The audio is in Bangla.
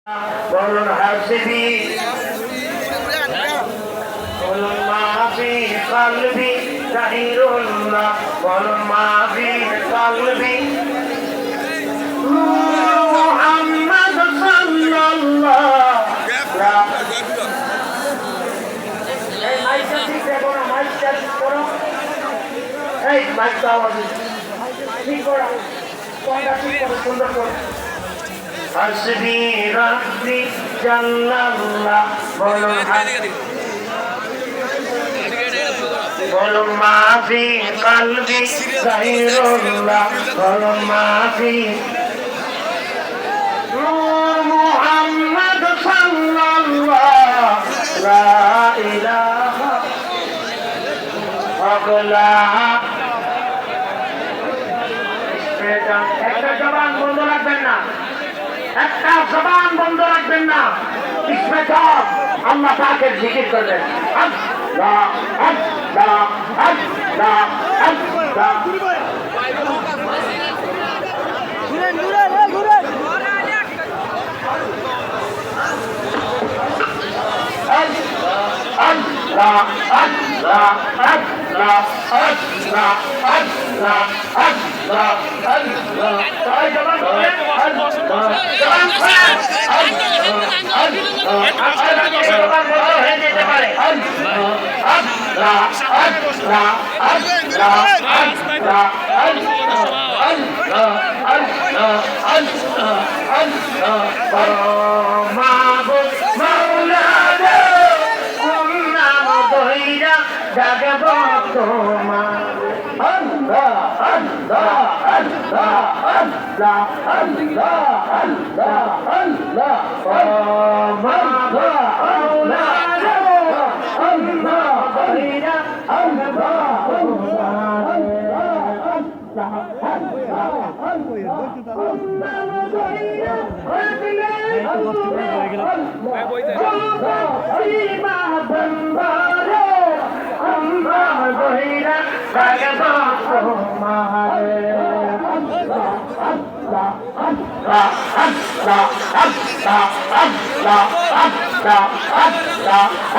বলুন হাসবি বলুন মাফি কলবি তাহিরুল্লাহ বলুন মাফি কলবি মুহাম্মদ সাল্লাল্লাহ এই মাইকটা ঠিক করো না মাইকটা ঠিক করো এই মাইকটা আওয়াজ ঠিক করো কোনটা ঠিক করো সুন্দর করো হাসবি রাব্বি জাল্লাল্লাহ বলুন বলুন মাফি কলবি গায়রুল্লাহ বলুন মাফি নূর মুহাম্মদ সাল্লাল্লাহ লা ইলাহা ইল্লাল্লাহ। একটা জবান বন্ধ রাখবেন না, একটা জবান বন্ধ রাখবেন না। ইসমে সব আল্লাহ পাকের জিকির করবেন। আল্লাহ আল্লাহ আল্লাহ আল্লাহ ঘুরেন ঘুরেন ঘুরেন আল্লাহ আল্লাহ আল্লাহ আল্লাহ আল্লাহ আল্লাহ আল্লাহ তাই জবান বলেন আল্লাহ জবান বলেন আল্লাহ জবান বলা হয়ে যেতে পারে আল্লাহ আল্লাহ আল্লাহ আল্লাহ আল্লাহ আল্লাহ আল্লাহ আল্লাহ আল্লাহ মাবুদ মাওলানা জাগব তোমার আল্লাহ আল্লাহ আল্লাহ আল্লাহ আল্লাহ আল্লাহ আল্লাহ মাওলানা আল্লাহ বহিরা আল্লাহ Allah